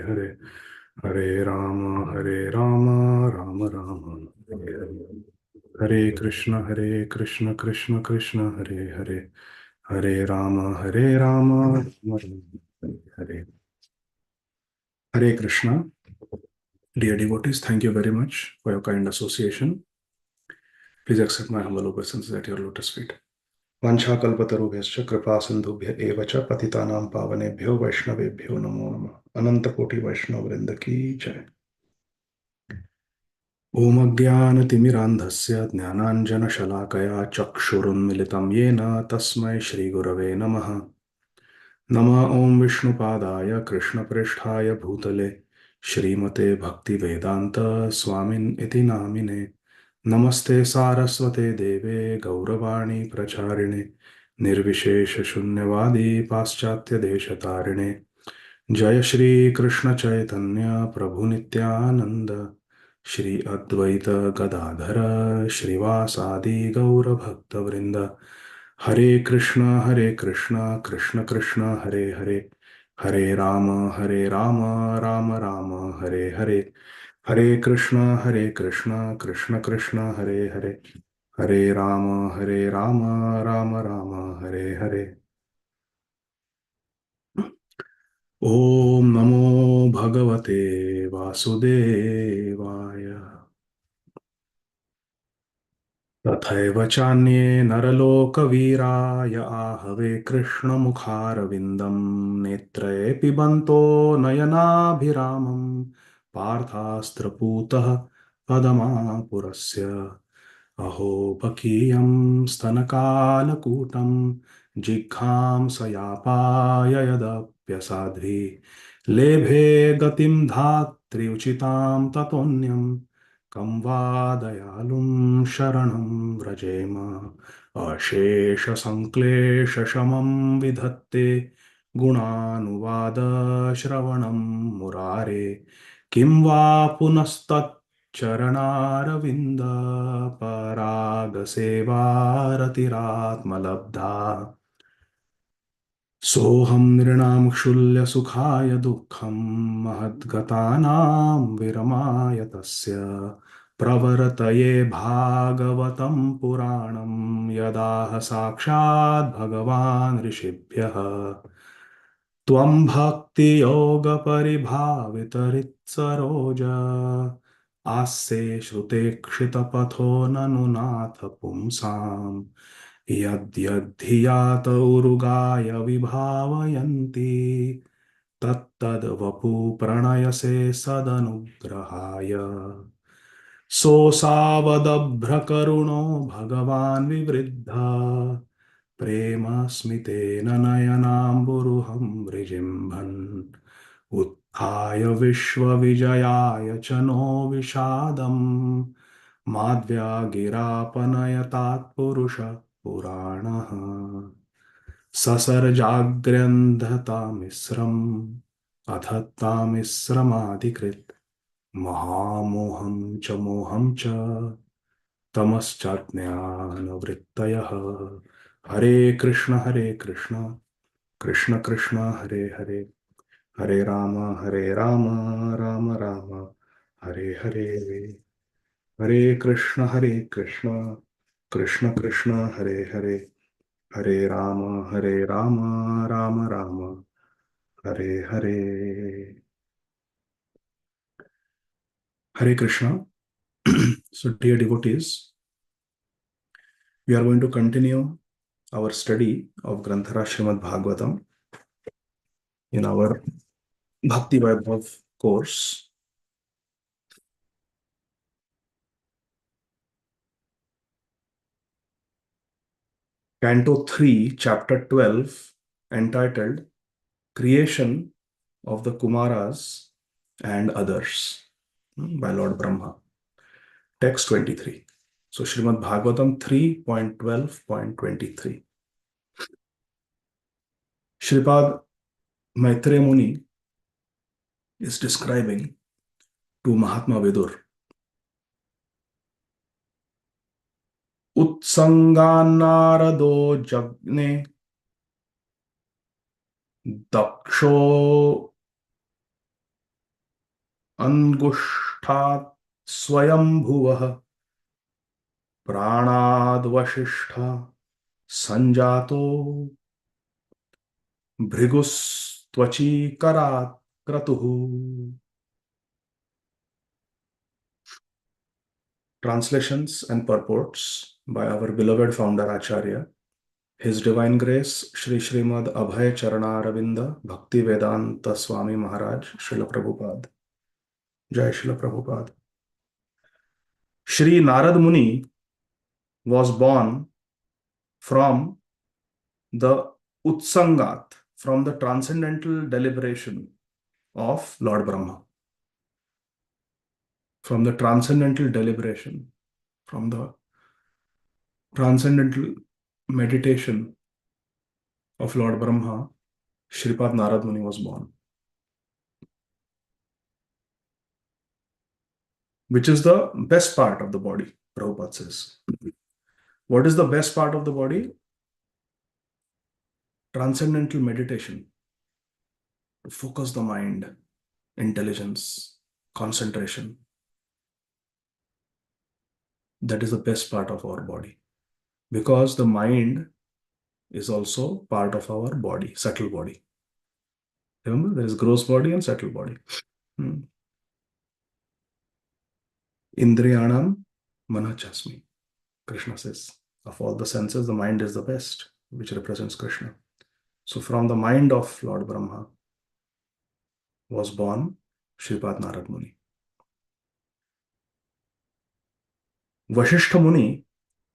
Hare Hare Ram Ram Ram Hare Hare Hare Krishna Krishna Krishna Hare Hare Hare Ram Ram Hare Hare Hare Krishna. Dear devotees, thank you very much for your kind association. Please accept my humble obeisances at your lotus feet. वाञ्छाकल्पतरुभ्यश्च कृपा सिन्धुभ्य एव च पतितानां पावनेभ्यो वैष्णवेभ्यो नमो नमः. अनंत कोटि वैष्णव वृंद की जय. ॐ अज्ञानतिमिरान्धस्य ज्ञानाञ्जनशलाकया चक्षुरुन्मिलितं येन तस्मै श्रीगुरवे नमः. नमः ॐ विष्णुपादाय कृष्णप्रेष्ठाय भूतले श्रीमते भक्तिवेदान्त स्वामिन् इति नामिने. नमस्ते सारस्वते देवे गौरवाणी प्रचारिणे निर्विशेष शून्यवादी पाश्चात्य देशतारिणे. जय श्री कृष्ण चैतन्य प्रभु नित्यानंद श्री अद्वैत गदाधर श्रीवासादि गौर भक्त वृंद. हरे कृष्ण कृष्ण कृष्ण हरे हरे हरे राम राम राम हरे हरे. हरे कृष्ण कृष्ण कृष्ण हरे हरे हरे राम राम राम हरे हरे. ओम नमो भगवते वासुदेवाय. तथैव चान्ये नरलोकवीरा य आहवे कृष्णमुखारविन्दं नेत्रे पिबन्तो नयनाभिरामं पार्थास्त्रपूतः पदमापुरस्य. अहो बकीयं स्तनकालकूटं जिघांसयापाय यदप्यसाध्वी लेभे गतिं धात्र्युचितां ततोऽन्यं कं वा दयालुं शरणं व्रजेम. अशेषसङ्क्लेशशमं विधत्ते गुणानुवादश्रवणं मुरारे. किं वा पुनस्तच्चरणारविन्द परागसेवारतिरात्मलब्धा. सोऽहं नृणां क्षुल्यसुखाय दुःखं महद्गतानां विरमाय तस्य. प्रवर्तये भागवतं पुराणं यदाह साक्षात् भगवान् ऋषिभ्यः. त्वं भक्तियोगपरिभावितरित्सरोज आस्ते श्रुते क्षितपथो ननु नाथ पुंसाम्. यद्यद्धियात उरुगाय विभावयन्ति तत्तद्वपु प्रणयसे सदनुग्रहाय. सोऽसावदभ्रकरुणो भगवान् विवृद्ध प्रेम स्मितेन नयनाम्बुरुहं विजिम्भन्. उत्थाय विश्वविजयाय च नो विषादम् माद्व्यागिरापनयतात्पुरुषः पुराणः. ससर्जाग्र्यन्धतामिस्रम् अधत्तामिस्रमादिकृत् महामोहं च मोहं च तमश्चाज्ञानवृत्तयः. हरे कृष्ण कृष्ण कृष्ण हरे हरे हरे राम राम राम हरे हरे. हरे Krishna Krishna Krishna Hare Hare Hare Ram Ram Ram Hare Hare. Hare Krishna. So, dear devotees, we are going to continue our study of Granthara Srimad Bhagavatam in our Bhakti Vaibhava course. Canto 3, Chapter 12, entitled Creation of the Kumaras and Others by Lord Brahma. Text 23. So, Srimad Bhagavatam 3.12.23. Shripad Maitreya Muni is describing to Mahatma Vidur. उत्संगान्नारदो जग्ने दक्षो Angushtat Swayambhuvah Pranad Vasishtha Sanjato Bhrigus Tvachi Karat Kratuhu. Translations and purports by our beloved founder Acharya. His Divine Grace Shri Srimad Abhay Charana Ravinda Bhakti Vedanta Swami Maharaj Srila Prabhupada. Jai Srila Prabhupada. Shri Narad Muni was born from the Utsangat, from the transcendental deliberation of Lord Brahma. From the transcendental deliberation, from the transcendental meditation of Lord Brahma, Shripad Narad Muni was born. Which is the best part of the body, Prabhupada says. What is the best part of the body? Transcendental meditation. To focus the mind, intelligence, concentration. That is the best part of our body. Because the mind is also part of our body, subtle body. Remember, there is gross body and subtle body. Indriyanam manachasmi. Krishna says, of all the senses, the mind is the best, which represents Krishna. So from the mind of Lord Brahma was born Shripad Narad Muni. Vasishtha Muni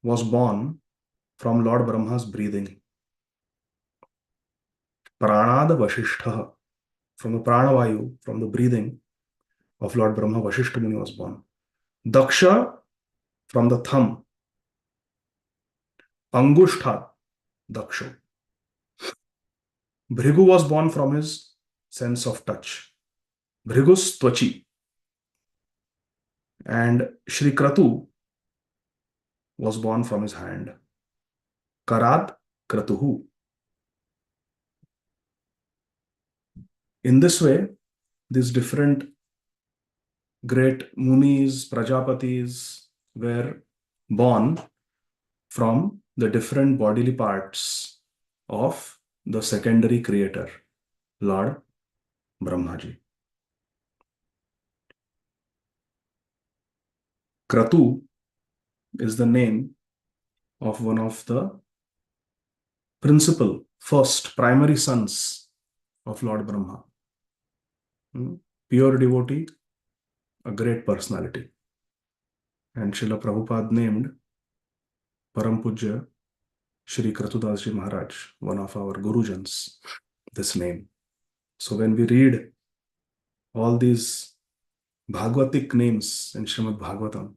was born from Lord Brahma's breathing. Pranad Vasishtha, from the Pranavayu, from the breathing of Lord Brahma, Vasishtha Muni was born. Daksha, from the thumb. Angushtha, Daksha. Bhrigu was born from his sense of touch. Bhrigus Tvachi. And Shri Kratu was born from his hand. Karat Kratuhu. In this way, these different great munis, prajapatis were born from the different bodily parts of the secondary creator, Lord Brahmaji. Kratu is the name of one of the principal, first, primary sons of Lord Brahma. Pure devotee, a great personality. And Srila Prabhupada named Param Pujya Shri Kratudas Ji Maharaj, one of our Gurujans, this name. So when we read all these Bhagavatic names in Srimad Bhagavatam,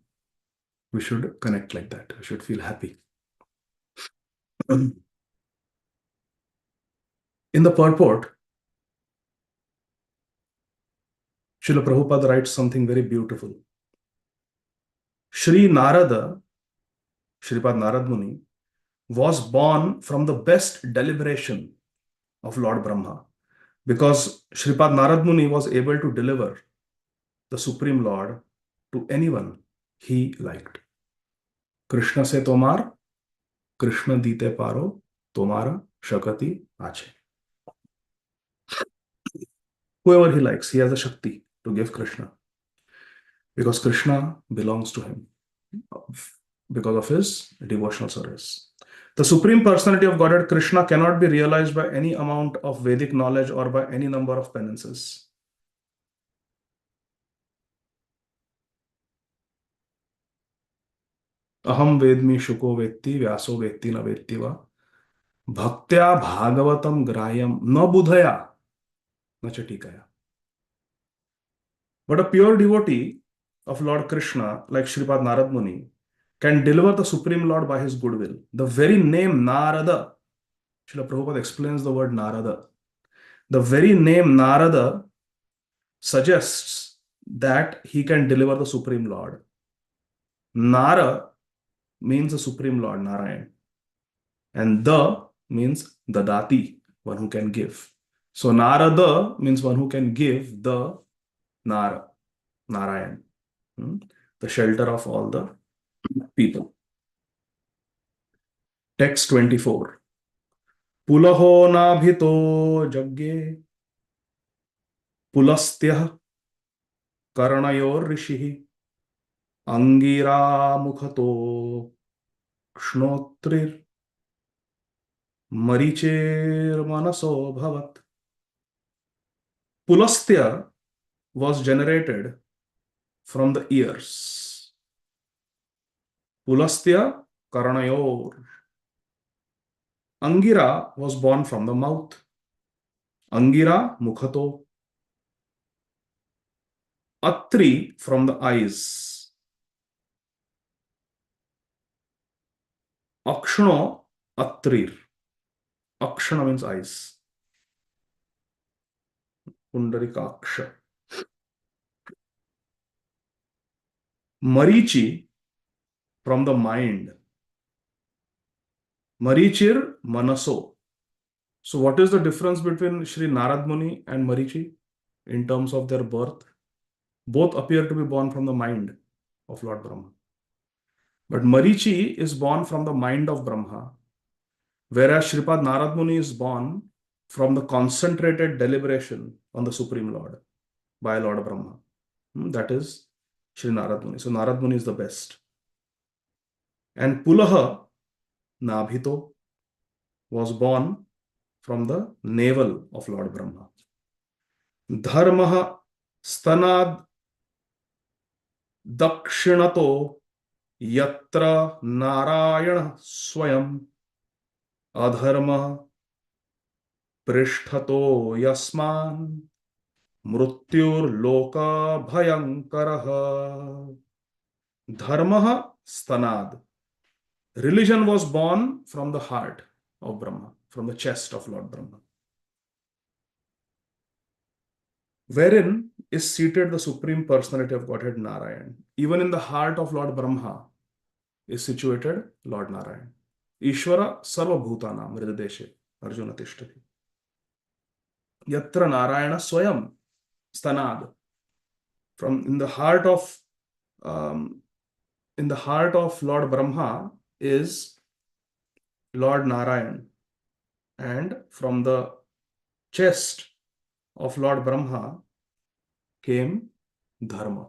we should connect like that. We should feel happy. In the purport, Srila Prabhupada writes something very beautiful. Shri Narada, Shripad Narad Muni, was born from the best deliberation of Lord Brahma, because Shripad Narad Muni was able to deliver the Supreme Lord to anyone he liked. Krishna se tomar, Krishna dite paro, tomara shakati ache. Whoever he likes, he has the Shakti to give Krishna, because Krishna belongs to him because of his devotional service. The Supreme Personality of Godhead, Krishna, cannot be realized by any amount of Vedic knowledge or by any number of penances. Aham vedmi shuko vetti vyaso vetti na vetti va bhaktya bhagavatam grayam na budhaya na chatikaya. But a pure devotee of Lord Krishna, like Shripad Narad Muni, can deliver the Supreme Lord by his goodwill. The very name Narada, Srila Prabhupada explains the word Narada. The very name Narada suggests that he can deliver the Supreme Lord. Nara means the Supreme Lord, Narayan. And the means Dadati, one who can give. So Narada means one who can give the Nara. Narayan, the shelter of all the people. Text 24. Pulaho nabhito jagge pulastyah karanayor rishihi angira mukhato kshnotrir marichir manaso bhavat. Pulastya was generated from the ears. Pulastya karanayor. Angira was born from the mouth. Angira mukhato. Atri from the eyes. Akshno atrir. Akshana means eyes. Pundarikaksha. Marichi from the mind. Marichir manaso. So what is the difference between Shri Narad Muni and Marichi in terms of their birth? Both appear to be born from the mind of Lord Brahma. But Marichi is born from the mind of Brahma, whereas Shripad Narad Muni is born from the concentrated deliberation on the Supreme Lord by Lord Brahma. That is Shri Narad Muni. So Narad Muni is the best. And Pulaha Nabhito was born from the navel of Lord Brahma. Dharmaha stanad dakshinato yatra narayana swayam adharma prishthato yasman mrutyur loka bhayankaraha. Dharmaha stanad. Religion was born from the heart of Brahma, from the chest of Lord Brahma, wherein is seated the Supreme Personality of Godhead Narayan. Even in the heart of Lord Brahma is situated Lord Narayan. Ishvara sarva bhutanam hrideshe Arjuna tishtati. Yatra Narayana swayam stanad. From in the heart of Lord Brahma is Lord Narayan, and from the chest of Lord Brahma came Dharma.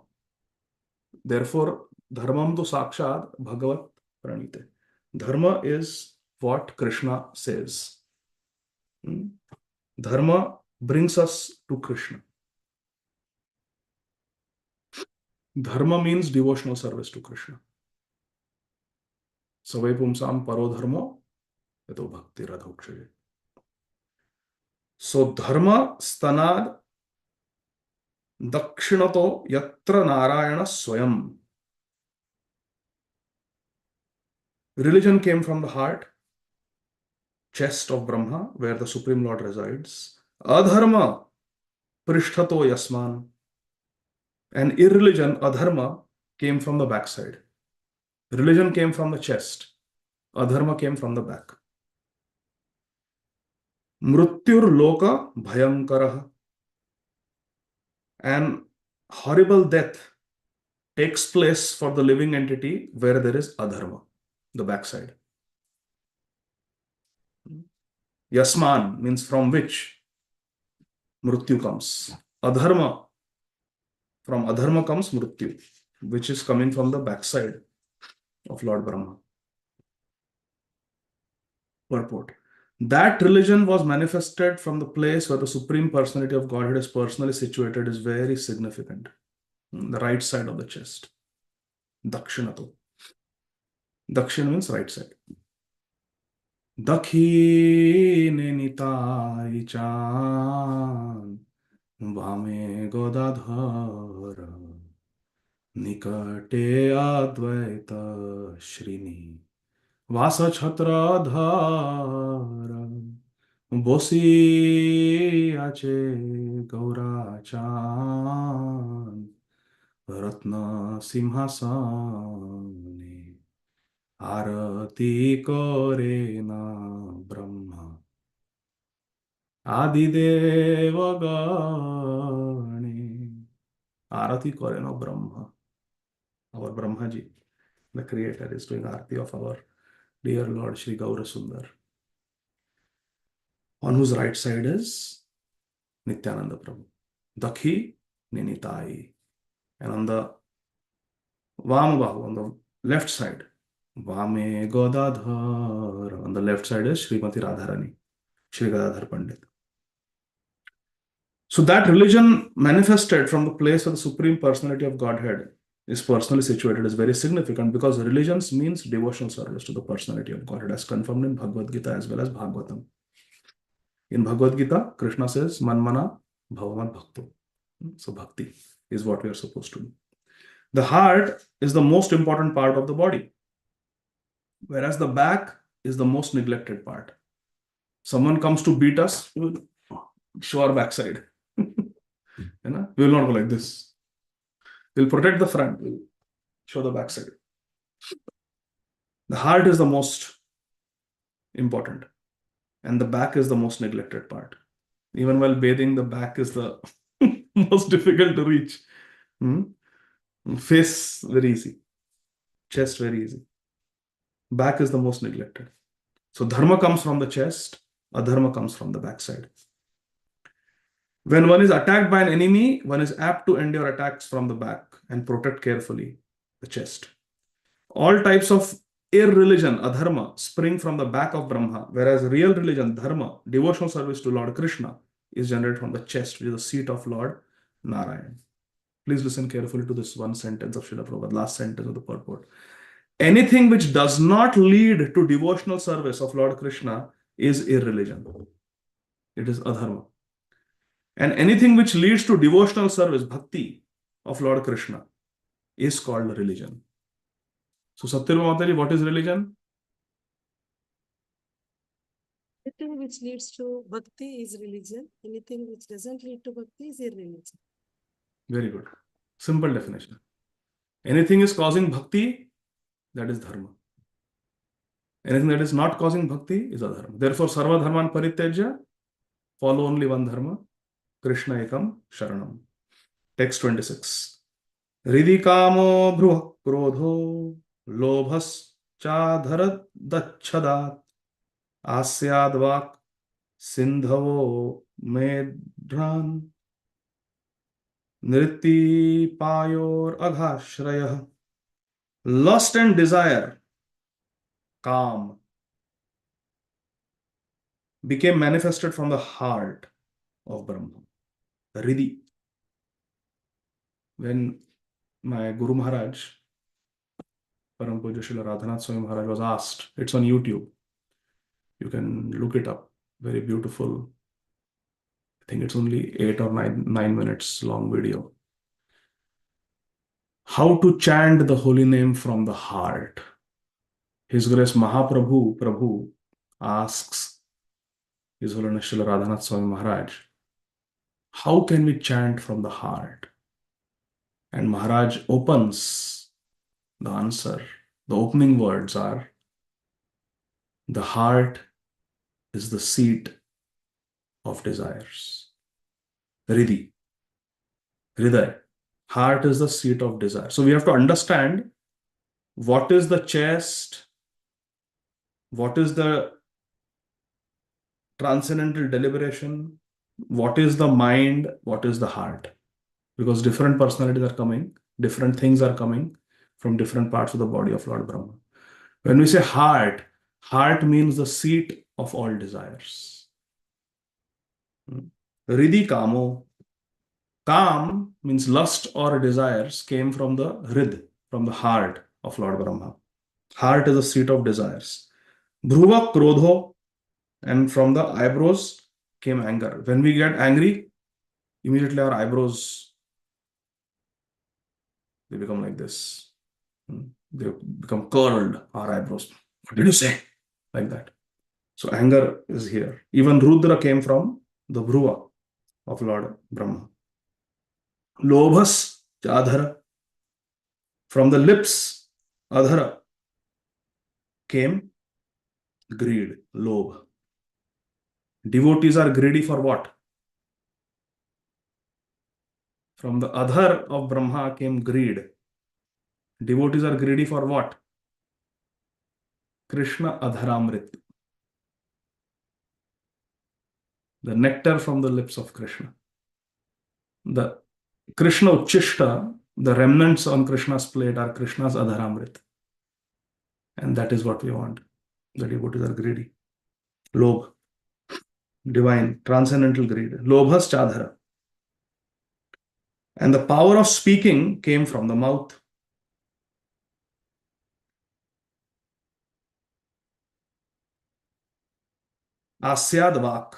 Therefore, Dharmam tu sakshat bhagavat pranite. Dharma is what Krishna says. Dharma brings us to Krishna. Dharma means devotional service to Krishna. Savai pumsam paro dharmo yato bhakti radhokshaye. So dharma stanad dakshinato yatra narayana swayam. Religion came from the heart, chest of Brahma, where the Supreme Lord resides. Adharma prishthato yasman. And irreligion, adharma, came from the backside. Religion came from the chest. Adharma came from the back. Mrutyur loka bhayankaraha. An horrible death takes place for the living entity where there is adharma, the backside. Yasman means from which mrutyu comes. Adharma, from adharma comes mrutyu, which is coming from the backside of Lord Brahma. Purport. That religion was manifested from the place where the Supreme Personality of Godhead is personally situated is very significant. The right side of the chest. Dakshinato. Dakshina means right side. Dakhine nitai chan Vame Gadādhara Nikate Advaita Shrini Vasa Chhatra Dhara Bosi Ache Gaurachan Ratna Simhasane Arati Korena Brahma Ādi Gadādhara. Arati kore no Brahma. Our Brahmaji, the creator, is doing Arati of our dear Lord Shri Gaura Sundar, on whose right side is Nityananda Prabhu. Dakhi Ninitai. And on the Vamabahu, on the left side, Vame Gadādhara. On the left side is Srimati Radharani, Shri Gadādhar Pandit. So that religion manifested from the place of the Supreme Personality of Godhead is personally situated is very significant, because religions means devotional service to the personality of Godhead, as confirmed in Bhagavad Gita as well as Bhagavatam. In Bhagavad Gita, Krishna says, Manmana Bhavaman Bhakto. So bhakti is what we are supposed to do. The heart is the most important part of the body, whereas the back is the most neglected part. Someone comes to beat us, we will show our backside. We will not go like this. We'll protect the front, we'll show the backside. The heart is the most important, and the back is the most neglected part. Even while bathing, the back is the most difficult to reach. Face, very easy. Chest, very easy. Back is the most neglected. So dharma comes from the chest, adharma comes from the backside. When one is attacked by an enemy, one is apt to endure attacks from the back and protect carefully the chest. All types of irreligion, adharma, spring from the back of Brahma, whereas real religion, dharma, devotional service to Lord Krishna, is generated from the chest, which is the seat of Lord Narayan. Please listen carefully to this one sentence of Srila Prabhupada, last sentence of the purport. Anything which does not lead to devotional service of Lord Krishna is irreligion. It is adharma. And anything which leads to devotional service, bhakti, of Lord Krishna is called religion. So Satyarama Mataji, what is religion? Anything which leads to bhakti is religion. Anything which doesn't lead to bhakti is irreligion. Very good. Simple definition. Anything is causing bhakti, that is dharma. Anything that is not causing bhakti is adharma. Therefore, sarva dharman parityajya, follow only one dharma, Krishna ekam sharanam. Text 26. Hridi kamo bhruva krodho lobhas chadharat dachchadat asyadvak sindhavo medran nritti payor aghashrayah. Lust and desire, calm, became manifested from the heart of Brahma, Hridi. When my Guru Maharaj, Param Pujya Srila Radhanath Swami Maharaj, was asked, it's on YouTube, you can look it up, very beautiful. I think it's only 8 or 9 minutes long video. How to chant the holy name from the heart. His Grace Mahaprabhu Prabhu asks His Holiness Srila Radhanath Swami Maharaj, how can we chant from the heart? And Maharaj opens the answer. The opening words are, the heart is the seat of desires. Hridi. Hriday. Heart is the seat of desire. So we have to understand what is the chest, what is the transcendental deliberation, what is the mind, what is the heart. Because different personalities are coming, different things are coming from different parts of the body of Lord Brahma. When we say heart, heart means the seat of all desires. Hridi kamo. Kam means lust or desires came from the hrid, from the heart of Lord Brahma. Heart is the seat of desires. Dhruva krodho, and from the eyebrows came anger. When we get angry, immediately our eyebrows, they become like this. They become curled, our eyebrows. What did you say? Like that. So anger is here. Even Rudra came from the Bhruva of Lord Brahma. Lobhas adhara. From the lips, adhara, came greed, lobh. Devotees are greedy for what? From the adhar of Brahma came greed. Devotees are greedy for what? Krishna Adharamrit, the nectar from the lips of Krishna. The Krishna Uchishta, the remnants on Krishna's plate are Krishna's Adharamrit. And that is what we want. The devotees are greedy. Lobh, divine, transcendental greed. Lobhas Chadhara. And the power of speaking came from the mouth. Asyad Vak.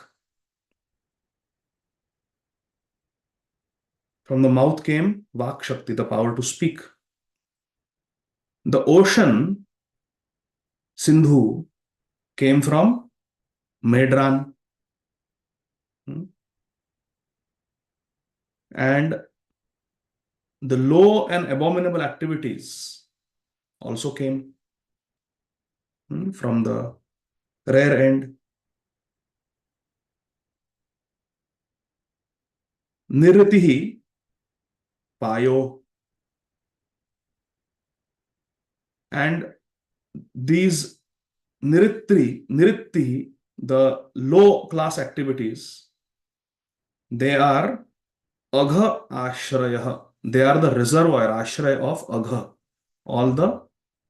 From the mouth came Vak Shakti, the power to speak. The ocean, Sindhu, came from Medran. And the low and abominable activities also came from the rare end. Nirritihi Payo. And these niritti, the low class activities, they are agha ashraya. They are the reservoir, ashraya of agha, all the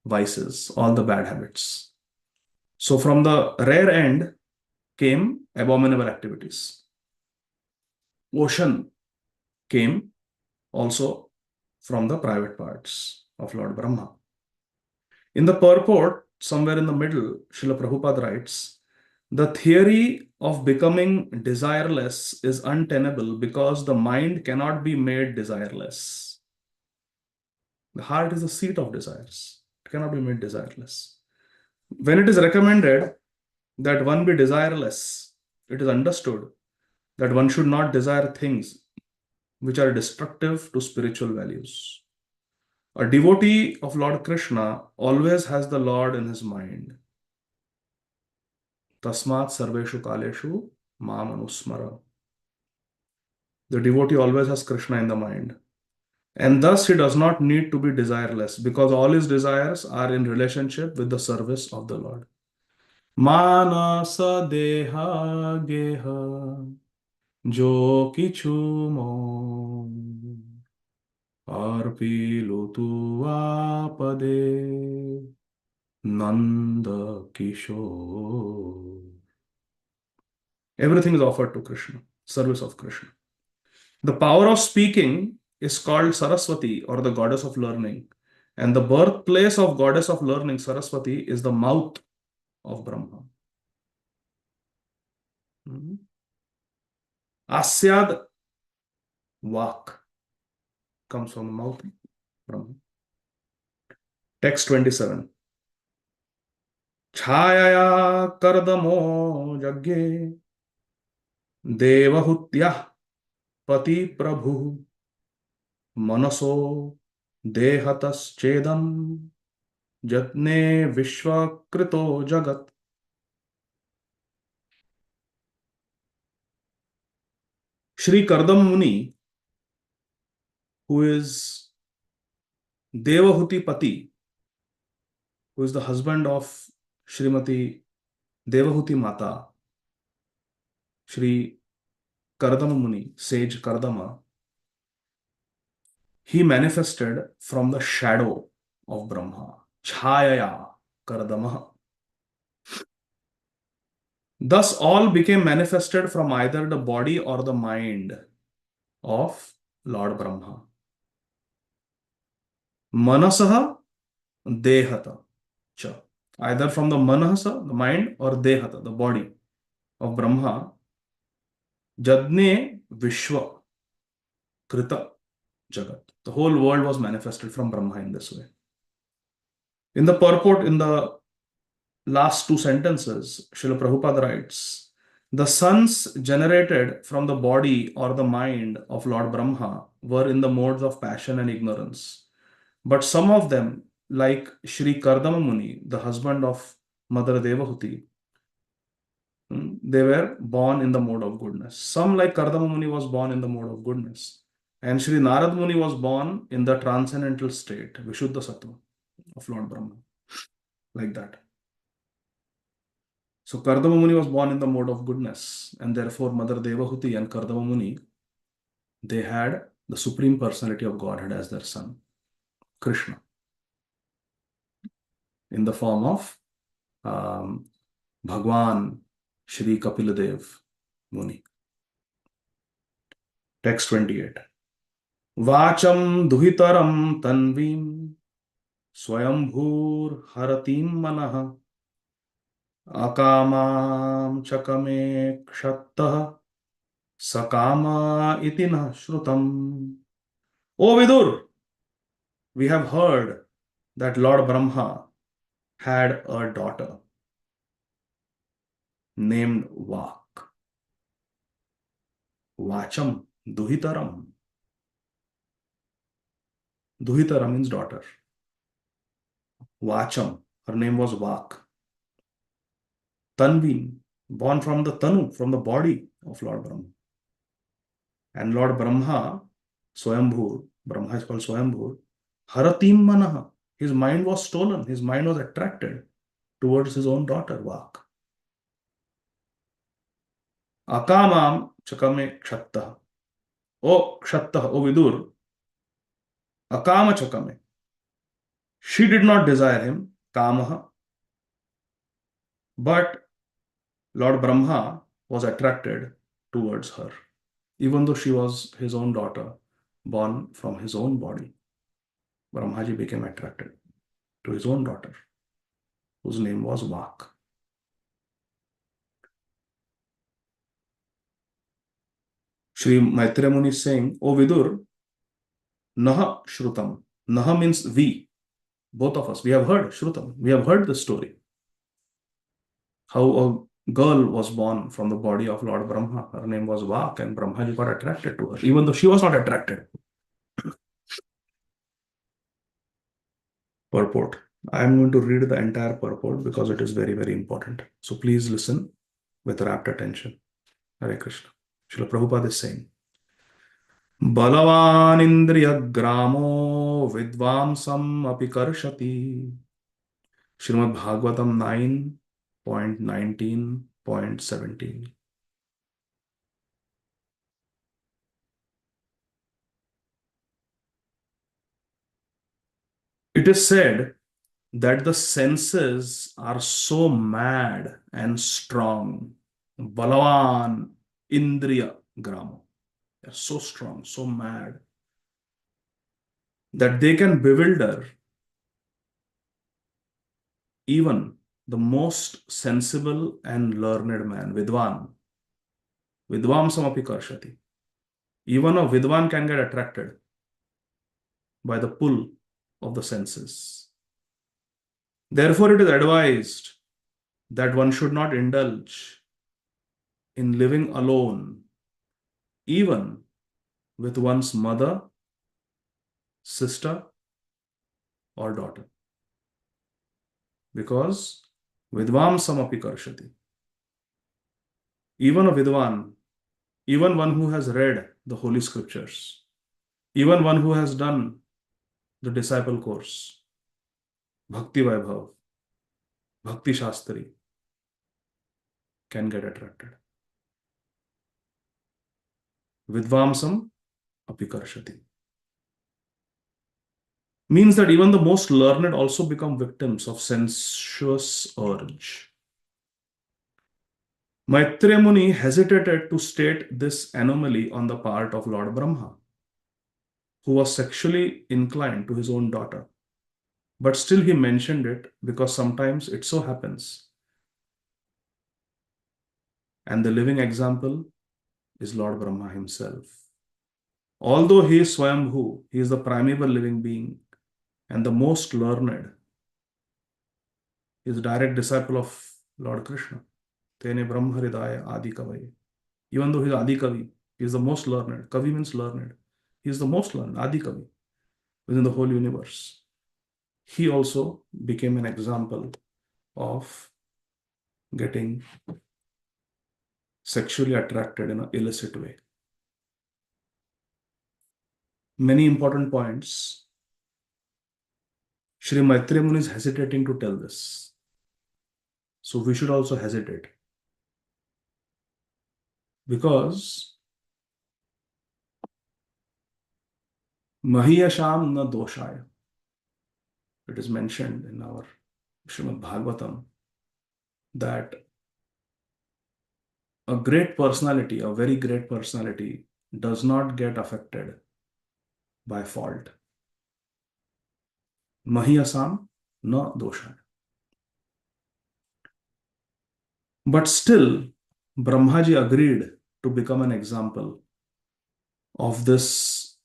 vices, all the bad habits. So from the rare end came abominable activities. Ocean came also from the private parts of Lord Brahma. In the purport, somewhere in the middle, Srila Prabhupada writes, the theory of becoming desireless is untenable because the mind cannot be made desireless. The heart is the seat of desires. It cannot be made desireless. When it is recommended that one be desireless, it is understood that one should not desire things which are destructive to spiritual values. A devotee of Lord Krishna always has the Lord in his mind. Tasmat sarveshu kaleshu mam anusmara. The devotee always has Krishna in the mind. And thus he does not need to be desireless because all his desires are in relationship with the service of the Lord. Manasa deha geha jo kichu mo arpilu tu apade Nanda Kishore. Everything is offered to Krishna, service of Krishna. The power of speaking is called Saraswati or the goddess of learning. And the birthplace of goddess of learning, Saraswati, is the mouth of Brahma. Asyad Vak comes from the mouth of Brahma. Text 27. Chhayaya kardamo jagye devahutyah pati prabhu manaso dehatas chedam jatne vishvakrito jagat. Shri Kardam Muni, who is Devahuti Pati, who is the husband of Srimati Devahuti Mata, Shri Kardama Muni, sage Kardama, he manifested from the shadow of Brahma. Chhayaya Kardama. Thus all became manifested from either the body or the mind of Lord Brahma. Manasaha Dehata cha. Either from the Manasa, the mind, or Dehata, the body of Brahma. Jadne Vishwa Krita Jagat. The whole world was manifested from Brahma in this way. In the purport, in the last two sentences, Srila Prabhupada writes, the sons generated from the body or the mind of Lord Brahma were in the modes of passion and ignorance. But some of them, like Shri Kardama Muni, the husband of Mother Devahuti, they were born in the mode of goodness. Some, like Kardama Muni, was born in the mode of goodness. And Sri Narad Muni was born in the transcendental state, Vishuddha Sattva of Lord Brahma, like that. So Kardama Muni was born in the mode of goodness, and therefore Mother Devahuti and Kardama Muni, they had the Supreme Personality of Godhead as their son, Krishna, in the form of Bhagwan Shri Kapiladev Muni. Text 28. Vacham duhitaram tanvim swayambhur haratim manah akamam chakame kshattah sakama iti na shrutam. O Vidur, we have heard that Lord Brahma had a daughter named Vak. Vacham duhitaram. Duhitara means daughter. Vacham, her name was Vak. Tanvi, born from the Tanu, from the body of Lord Brahma. And Lord Brahma, Swayambhur, Brahma is called Swayambhur, Haratim Manaha, his mind was stolen, his mind was attracted towards his own daughter, Vak. Akamam Chakame Kshatta. O Kshatta, O Vidur, Akama Chakame. She did not desire him, Kamaha, but Lord Brahma was attracted towards her, even though she was his own daughter, born from his own body. Brahmaji became attracted to his own daughter, whose name was Vak. Sri Maitreya Muni is saying, O Vidur, Naha Shrutam. Naha means we, both of us. We have heard Shrutam. We have heard the story. How a girl was born from the body of Lord Brahma. Her name was Vak, and Brahmaji got attracted to her, even though she was not attracted. Purport. I am going to read the entire purport because it is very, very important. So please listen with rapt attention. Hare Krishna. Srila Prabhupada is saying, Balavan Indriya Gramo Vidvamsam Apikarshati. Srimad Bhagavatam 9.19.17. It is said that the senses are so mad and strong. Balavan Indriya Gramo. They are so strong, so mad, that they can bewilder even the most sensible and learned man, Vidwan. Vidvamsam api karshati. Even a Vidwan can get attracted by the pull of the senses. Therefore, it is advised that one should not indulge in living alone, even with one's mother, sister, or daughter. Because Vidvamsam api karshati. Even a Vidwan, even one who has read the Holy Scriptures, even one who has done the disciple course, Bhakti Vaibhava, Bhakti Shastri, can get attracted. Vidvamsam api karshati. Means that even the most learned also become victims of sensuous urge. Maitreya Muni hesitated to state this anomaly on the part of Lord Brahma, who was sexually inclined to his own daughter. But still he mentioned it because sometimes it so happens. And the living example is Lord Brahma himself. Although he is Swayambhu, he is the primeval living being and the most learned. He is a direct disciple of Lord Krishna. Tene Brahma Hridaya Ādi Kavaye. Even though he is Adi Kavi, he is the most learned. Kavi means learned. He is the most learned, Adi Kavi, within the whole universe. He also became an example of getting sexually attracted in an illicit way. many important points. Shri Maitreya Muni is hesitating to tell this. So we should also hesitate. Because Mahiyasham na doshaya. It is mentioned in our Srimad Bhagavatam that a great personality, a very great personality, does not get affected by fault. Mahiyasam na doshaya. But still, Brahmaji agreed to become an example of this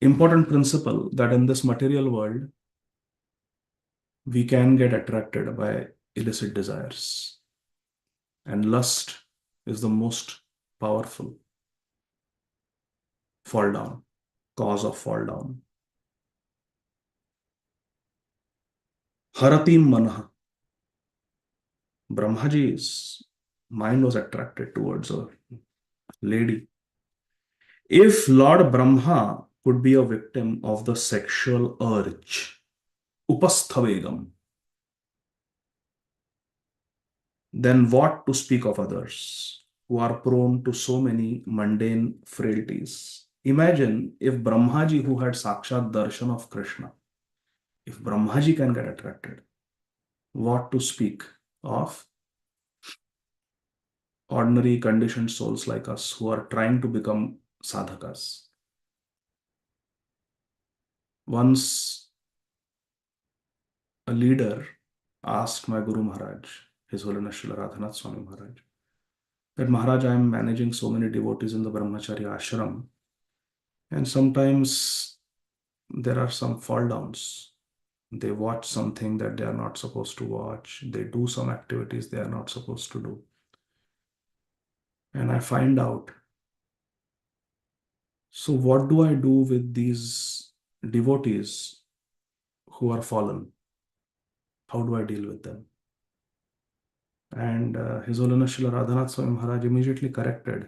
important principle that in this material world, we can get attracted by illicit desires. And lust is the most powerful fall down, cause of fall down. Haratim manah. Brahmaji's mind was attracted towards a lady. If Lord Brahma could be a victim of the sexual urge, upasthavegam, then what to speak of others who are prone to so many mundane frailties? Imagine if Brahmaji, who had Sakshat Darshan of Krishna, if Brahmaji can get attracted, what to speak of ordinary conditioned souls like us who are trying to become sadhakas? Once a leader asked my Guru Maharaj, His Holiness Srila Radhanath Swami Maharaj, that Maharaj, I am managing so many devotees in the Brahmacharya ashram, and sometimes there are some fall downs. They watch something that they are not supposed to watch. They do some activities they are not supposed to do. And I find out. So what do I do with these devotees who are fallen? How do I deal with them? And His Holiness Srila Radhanath Swami Maharaj immediately corrected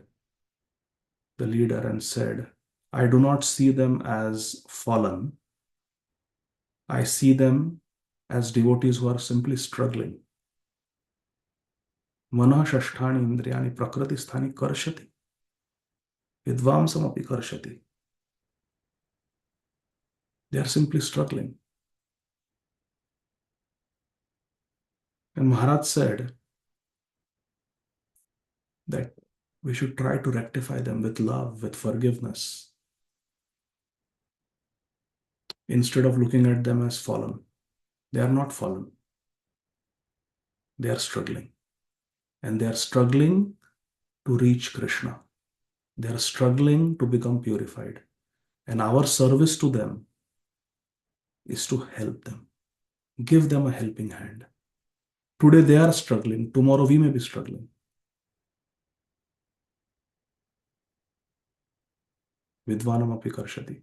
the leader and said, I do not see them as fallen. I see them as devotees who are simply struggling. Manah shasthani indriyani prakriti sthani karshati. Vidvamsam api karshati. They are simply struggling. And Maharaj said that we should try to rectify them with love, with forgiveness, instead of looking at them as fallen. They are not fallen. They are struggling. And they are struggling to reach Krishna. They are struggling to become purified. And our service to them is to help them, give them a helping hand. Today they are struggling, tomorrow we may be struggling. Vidvanam api karshati.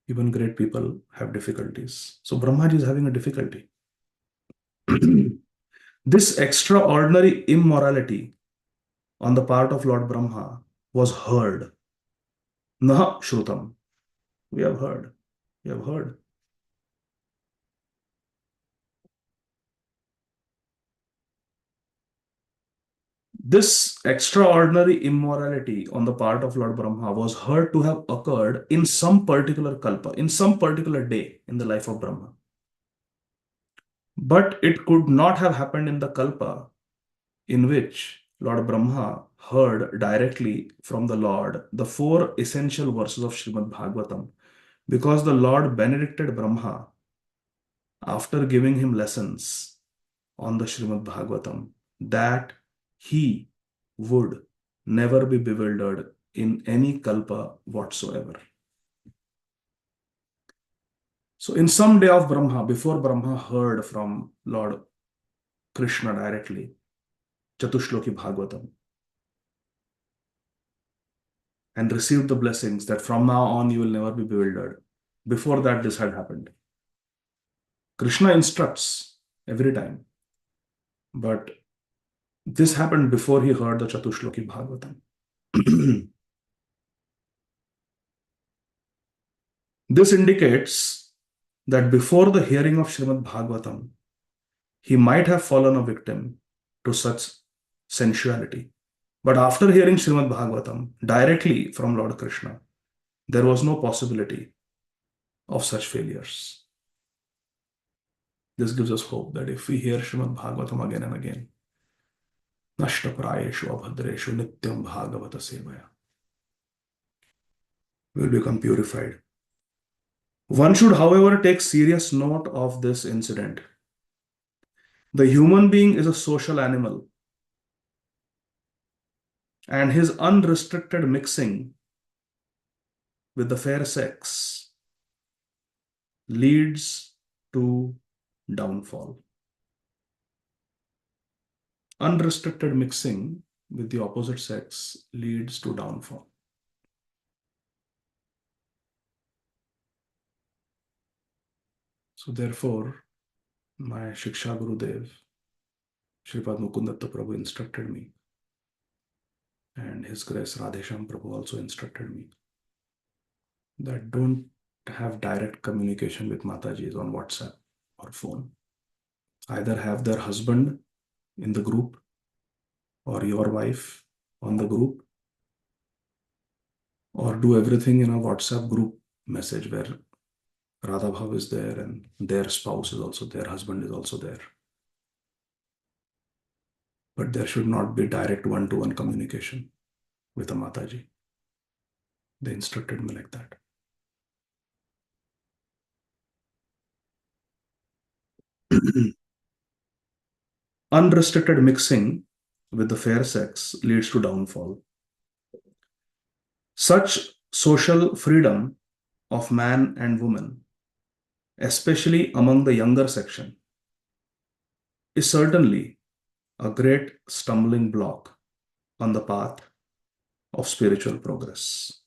Even great people have difficulties. So Brahmaji is having a difficulty. This extraordinary immorality on the part of Lord Brahma was heard. Naha shrutam. We have heard. We have heard. This extraordinary immorality on the part of Lord Brahma was heard to have occurred in some particular kalpa, in some particular day in the life of Brahma. But it could not have happened in the kalpa in which Lord Brahma heard directly from the Lord the four essential verses of Srimad Bhagavatam, because the Lord benedicted Brahma after giving him lessons on the Srimad Bhagavatam that he would never be bewildered in any kalpa whatsoever. So in some day of Brahma, before Brahma heard from Lord Krishna directly, Chatushloki Bhagavatam, and received the blessings that from now on you will never be bewildered. Before that, this had happened. Krishna instructs every time, but this happened before he heard the Chatushloki Bhagavatam. This indicates that before the hearing of Srimad Bhagavatam, he might have fallen a victim to such sensuality. But after hearing Srimad Bhagavatam directly from Lord Krishna, there was no possibility of such failures. This gives us hope that if we hear Srimad Bhagavatam again and again, Nashtaprayeshu abhadreshu nityam bhagavata sevaya, we will become purified. One should, however, take serious note of this incident. The human being is a social animal, and his unrestricted mixing with the fair sex leads to downfall. Unrestricted mixing with the opposite sex leads to downfall. So therefore, my Shiksha Gurudev, Shripad Mukundatta Prabhu instructed me, and His Grace Radhesham Prabhu also instructed me, that don't have direct communication with Matajis on WhatsApp or phone. Either have their husband in the group or your wife on the group, or do everything in a WhatsApp group message where Radha Bhav is there and their spouse is also there, husband is also there. But there should not be direct one-to-one communication with a Mataji. They instructed me like that. Unrestricted mixing with the fair sex leads to downfall. Such social freedom of man and woman, especially among the younger section, is certainly a great stumbling block on the path of spiritual progress.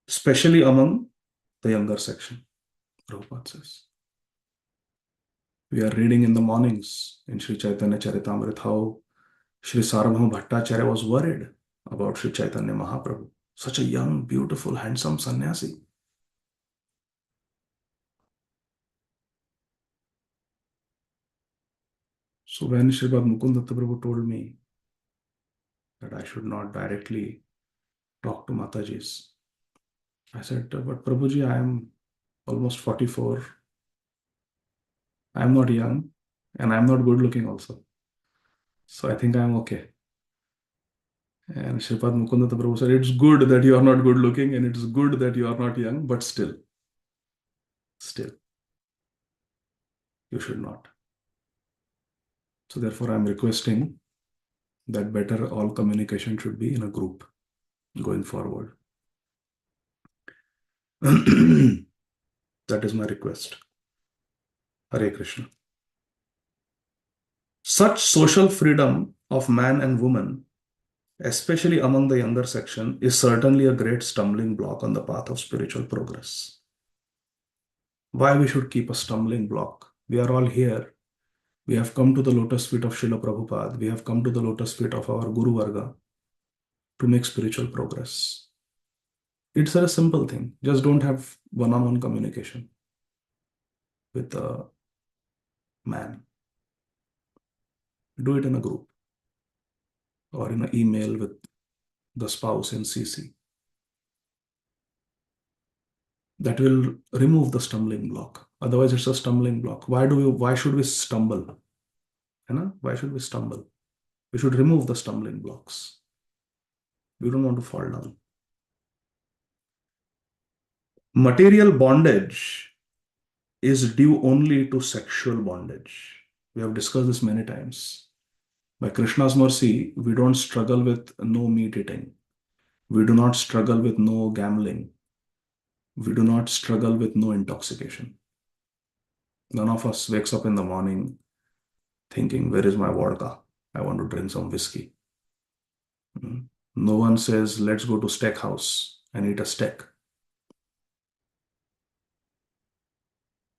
Especially among the younger section, Prabhupada says. We are reading in the mornings in Sri Chaitanya Charitamrita how Sri Sarvabhauma Bhattacharya was worried about Sri Chaitanya Mahaprabhu, such a young, beautiful, handsome sannyasi. So when Sripad Mukundatta Prabhu told me that I should not directly talk to Matajis, I said, but Prabhuji, I am almost 44. I am not young and I am not good looking also. So I think I am okay. And Sripad Mukundatta Prabhu said, it's good that you are not good looking and it's good that you are not young, but still, you should not. So therefore, I am requesting that better all communication should be in a group going forward. That is my request. Hare Krishna. Such social freedom of man and woman, especially among the younger section, is certainly a great stumbling block on the path of spiritual progress. Why we should keep a stumbling block? We are all here. We have come to the lotus feet of Srila Prabhupada. We have come to the lotus feet of our Guru Varga to make spiritual progress. It's a simple thing. Just don't have one-on-one communication with a man. Do it in a group or in an email with the spouse in CC. That will remove the stumbling block. Otherwise, it's a stumbling block. Why should we stumble? Why should we stumble? We should remove the stumbling blocks. We don't want to fall down. Material bondage is due only to sexual bondage. We have discussed this many times. By Krishna's mercy, we don't struggle with no meat eating. We do not struggle with no gambling. We do not struggle with no intoxication. None of us wakes up in the morning thinking, where is my vodka? I want to drink some whiskey. No one says, let's go to steakhouse and eat a steak.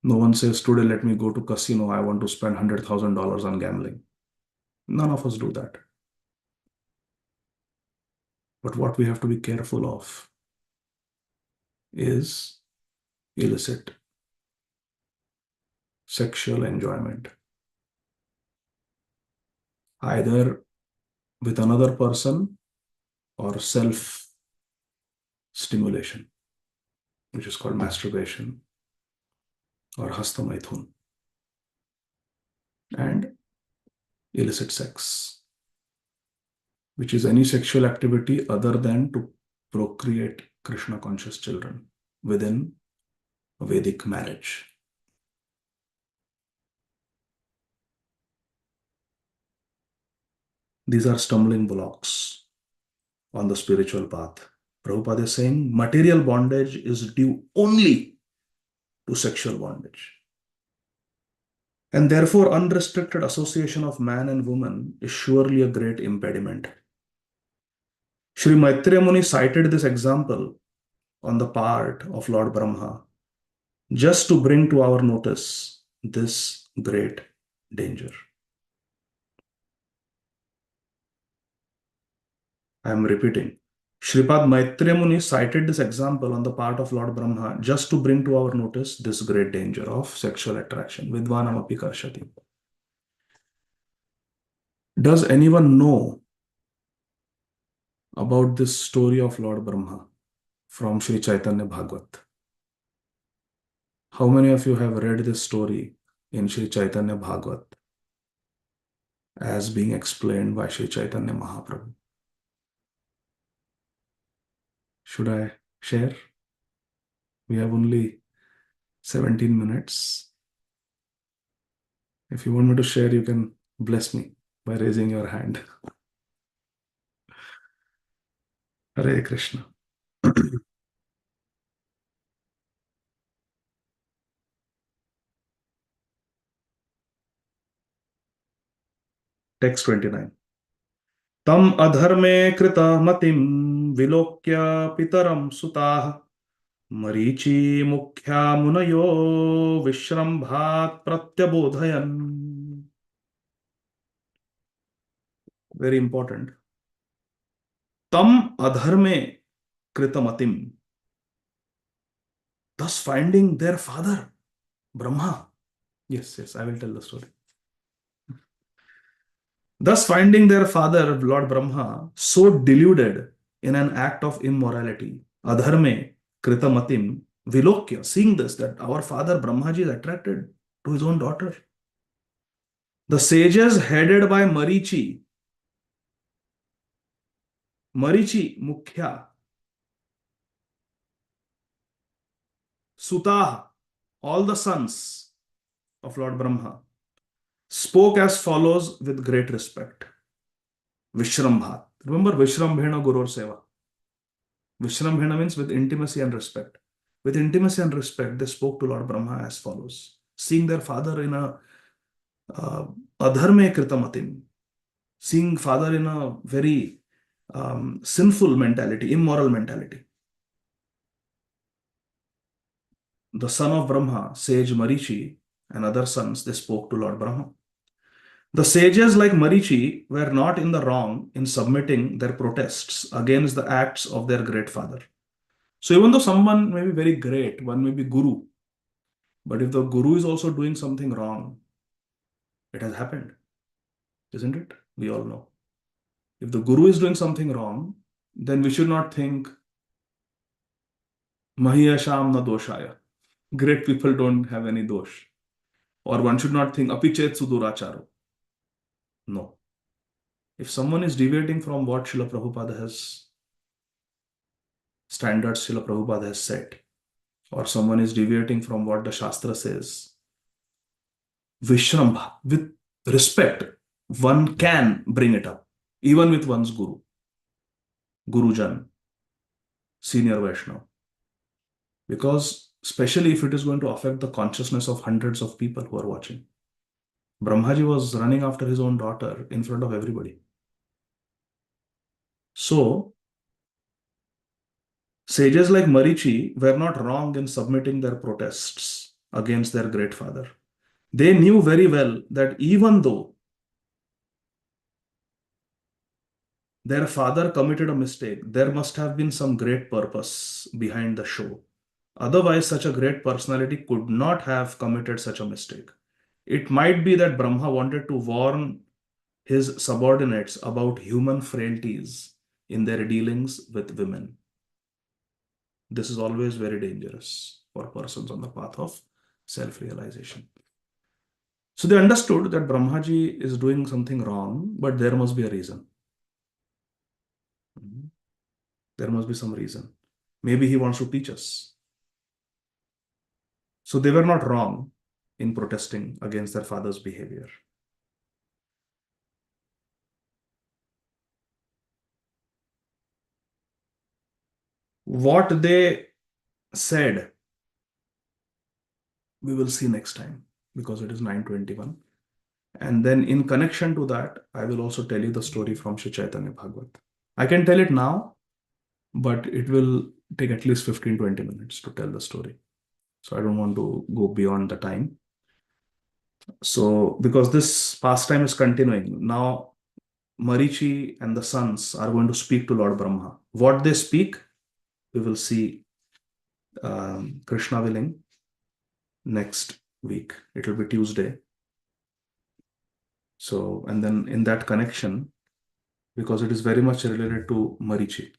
No one says, today let me go to casino. I want to spend $100,000 on gambling. None of us do that. But what we have to be careful of is illicit sexual enjoyment, either with another person or self stimulation, which is called masturbation or hastamaithun, and illicit sex, which is any sexual activity other than to procreate Krishna conscious children within a Vedic marriage. These are stumbling blocks on the spiritual path. Prabhupada is saying material bondage is due only to sexual bondage. And therefore, unrestricted association of man and woman is surely a great impediment. Sri Maitreya Muni cited this example on the part of Lord Brahma just to bring to our notice this great danger. I am repeating. Shripad Maitreya Muni cited this example on the part of Lord Brahma just to bring to our notice this great danger of sexual attraction. Vidvanam api karshati. Does anyone know about this story of Lord Brahma from Sri Chaitanya Bhagavat? How many of you have read this story in Sri Chaitanya Bhagavat as being explained by Sri Chaitanya Mahaprabhu? Should I share? We have only 17 minutes. If you want me to share, you can bless me by raising your hand. Hare Krishna. Text 29. Tam adharme krita matim vilokya pitaram sutah marichi mukhya munayo vishrambhat pratyabodhayan. Very important. Tam adharme kritamatim. Thus finding their father, Brahma. Yes, I will tell the story. Thus finding their father, Lord Brahma, so deluded in an act of immorality, adharme kritamatim vilokya, seeing this, that our father Brahmaji is attracted to his own daughter. The sages headed by Marichi Mukhya, Sutah, all the sons of Lord Brahma, spoke as follows with great respect. Vishrambhat. Remember Vishrambhena Gurur Seva. Vishrambhena means with intimacy and respect. With intimacy and respect, they spoke to Lord Brahma as follows. Seeing their father in a adharme kritamatim, seeing father in a very sinful mentality, immoral mentality. The son of Brahma, sage Marichi, and other sons, they spoke to Lord Brahma. The sages like Marichi were not in the wrong in submitting their protests against the acts of their great father. So even though someone may be very great, one may be guru, but if the guru is also doing something wrong, it has happened, isn't it? We all know. If the guru is doing something wrong, then we should not think Mahiyasham na doshaya. Great people don't have any dosh. Or one should not think apichet suduracharo. No. If someone is deviating from what Srila Prabhupada has standards Srila Prabhupada has set, or someone is deviating from what the Shastra says, Vishrambha, with respect, one can bring it up, even with one's guru, Gurujan, senior Vaishnava. Because especially if it is going to affect the consciousness of hundreds of people who are watching. Brahmaji was running after his own daughter in front of everybody. So, sages like Marichi were not wrong in submitting their protests against their great father. They knew very well that even though their father committed a mistake, there must have been some great purpose behind the show. Otherwise, such a great personality could not have committed such a mistake. It might be that Brahma wanted to warn his subordinates about human frailties in their dealings with women. This is always very dangerous for persons on the path of self-realization. So they understood that Brahmaji is doing something wrong, but there must be a reason. There must be some reason. Maybe he wants to teach us. So they were not wrong in protesting against their father's behavior. What they said, we will see next time, because it is 9:21. And then in connection to that, I will also tell you the story from Sri Chaitanya Bhagavat. I can tell it now, but it will take at least 15-20 minutes to tell the story. So I don't want to go beyond the time. So because this pastime is continuing, now Marichi and the sons are going to speak to Lord Brahma. What they speak, we will see Krishna willing next week. It will be Tuesday. So, and then in that connection, because it is very much related to Marichi,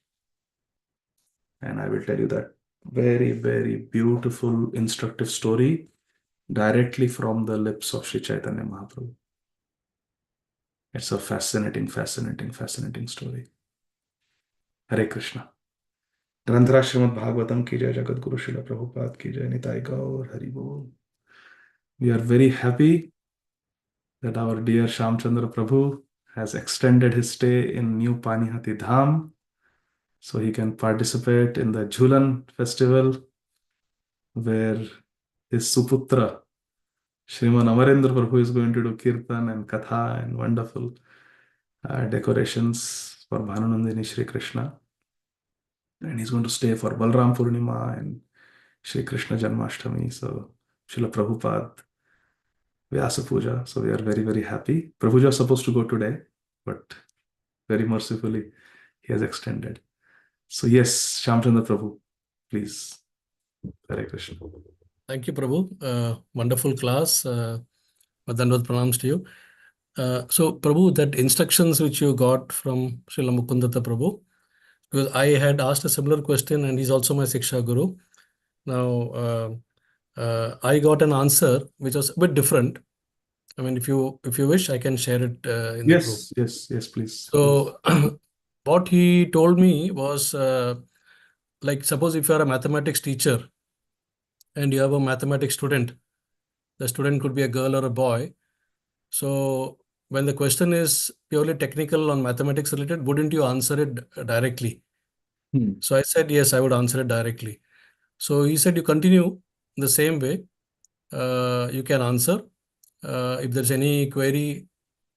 and I will tell you that very, very beautiful, instructive story directly from the lips of Sri Chaitanya Mahaprabhu. It's a fascinating, fascinating, fascinating story. Hare Krishna. Grantara Srimad Bhagavatam ki jai, Jagat Guru Srila Prabhupada ki jai, Nitai Gaur Hari Bol. We are very happy that our dear Shamchandra Prabhu has extended his stay in New Panihati Dham, so he can participate in the Jhulan festival, where his Suputra, Shriman Amarendra Prabhu, is going to do Kirtan and Katha and wonderful decorations for Bhanunandini Shri Krishna. And he's going to stay for Balram Purnima and Shri Krishna Janmashtami. So, Srila Prabhupada, Vyasa Puja. So, we are very, very happy. Prabhuji was supposed to go today, but very mercifully, he has extended. So, yes, Shamchandra Prabhu, please. Hare Krishna. Thank you, Prabhu. Wonderful class. Dandavat pranams to you. So, Prabhu, that instructions which you got from Srila Mukundata Prabhu, because I had asked a similar question and he's also my Siksha Guru. Now, I got an answer which was a bit different. I mean, if you wish, I can share it in the group. Yes, please. So, what he told me was, like, suppose if you are a mathematics teacher and you have a mathematics student, the student could be a girl or a boy. So, when the question is purely technical on mathematics related, wouldn't you answer it directly? So I said, yes, I would answer it directly. So he said, you continue the same way. You can answer. If there's any query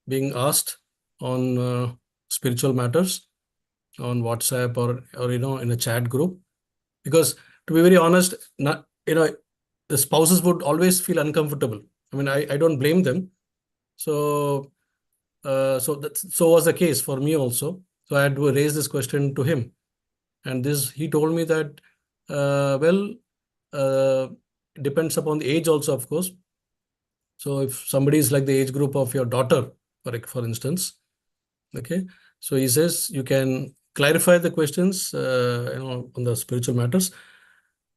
being asked on spiritual matters on WhatsApp or in a chat group, because to be very honest, the spouses would always feel uncomfortable. I mean, I don't blame them. So so was the case for me also. So I had to raise this question to him, and he told me that depends upon the age also, of course. So if somebody is like the age group of your daughter, for instance, okay, so he says you can clarify the questions on the spiritual matters,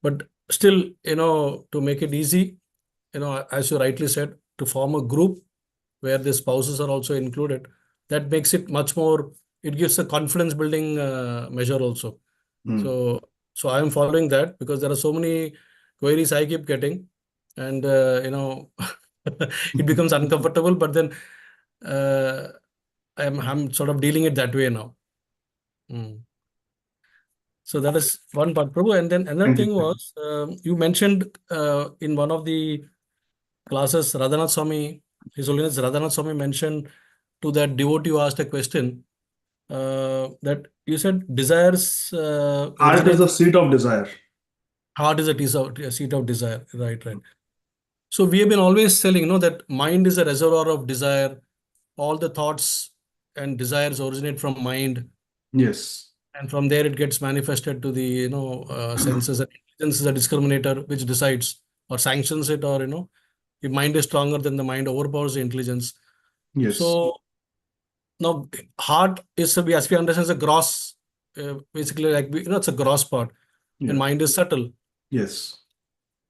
but still, to make it easy, as you rightly said, to form a group where the spouses are also included, that makes it much more, it gives a confidence building measure also. So I am following that, because there are so many queries I keep getting, and it becomes uncomfortable, but then I'm sort of dealing it that way now. So that is one part, Prabhu. And then another thing was, you mentioned in one of the classes, Radhanath Swami, His Holiness Radhanath Swami mentioned to that devotee who asked a question, that you said desires. Heart is the seat of desire. Heart is a seat of desire. Right. So we have been always telling, that mind is a reservoir of desire. All the thoughts and desires originate from mind. Yes. And from there it gets manifested to the senses, and intelligence is a discriminator which decides or sanctions it, or the mind is stronger than the mind, overpowers the intelligence. Yes. So now heart is, as we understand, is a gross, basically, like it's a gross part, Yeah. and mind is subtle. Yes.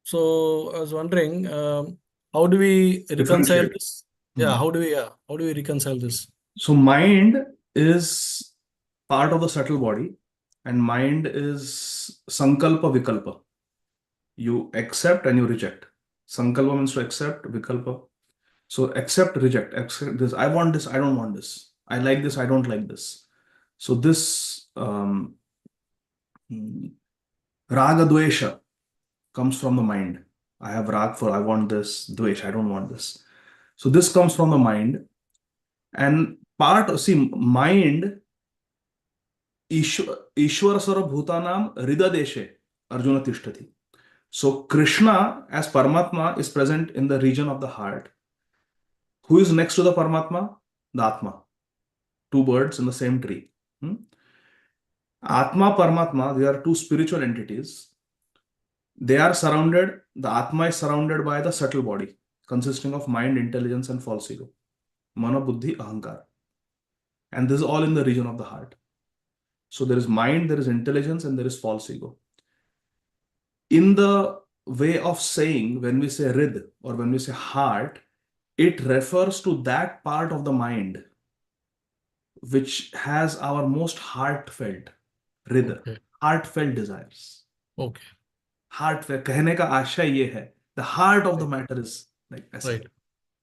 So I was wondering, how do we reconcile Differentiate. this? Yeah, how do we reconcile this? So mind is part of the subtle body, and mind is sankalpa vikalpa. You accept and you reject. Sankalpa means to accept, vikalpa. So accept, reject. Accept this. I want this. I don't want this. I like this. I don't like this. So this raga dvesha comes from the mind. I have rag for I want this, dvesh, I don't want this. So this comes from the mind. And mind, Ishwara Sara Bhutanam Ridadeshe, Arjuna Tishtati. So Krishna as Paramatma is present in the region of the heart. Who is next to the Paramatma? The Atma. Two birds in the same tree. Atma, Paramatma, they are two spiritual entities. They are surrounded, the Atma is surrounded by the subtle body, consisting of mind, intelligence, and false ego. Mana, Buddhi, Ahankar. And this is all in the region of the heart. So there is mind, there is intelligence, and there is false ego. In the way of saying, when we say rid or when we say heart, it refers to that part of the mind which has our most heartfelt rid, Okay. heartfelt desires. Okay. Heartfelt, कहने का आशय ये है. The heart of the matter is like ऐसा. Right.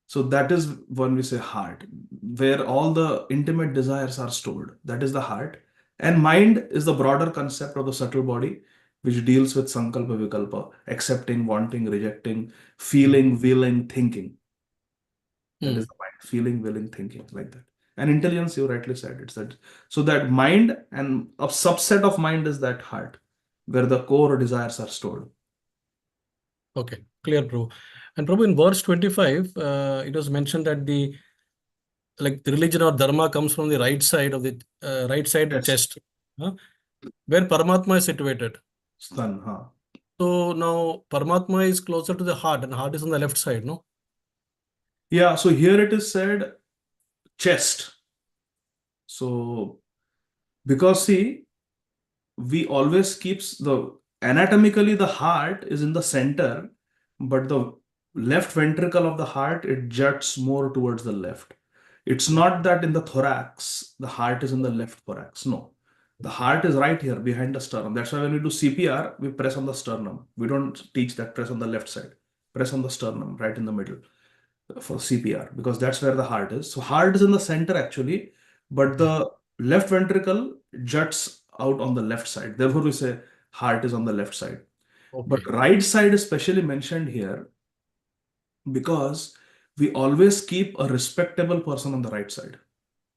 So that is when we say heart, where all the intimate desires are stored. That is the heart. And mind is the broader concept of the subtle body, which deals with sankalpa vikalpa, accepting, wanting, rejecting, feeling, willing, thinking. That is the mind. Feeling, willing, thinking, like that. And intelligence, you rightly said, it's that. So that mind and a subset of mind is that heart, where the core desires are stored. Okay, clear, Prabhu. And Prabhu, in verse 25, it was mentioned that the religion or dharma comes from the right side of the right side Yes. chest, where Paramatma is situated. Stan, huh? So now Paramatma is closer to the heart, and heart is on the left side, no? Yeah, so here it is said chest. So, because see, we always keeps anatomically the heart is in the center, but the left ventricle of the heart, it juts more towards the left. It's not that in the thorax, the heart is in the left thorax. No, the heart is right here behind the sternum. That's why when we do CPR, we press on the sternum. We don't teach that press on the left side. Press on the sternum, right in the middle for CPR, because that's where the heart is. So heart is in the center actually, but the left ventricle juts out on the left side. Therefore, we say heart is on the left side. Okay. But right side is specially mentioned here because we always keep a respectable person on the right side.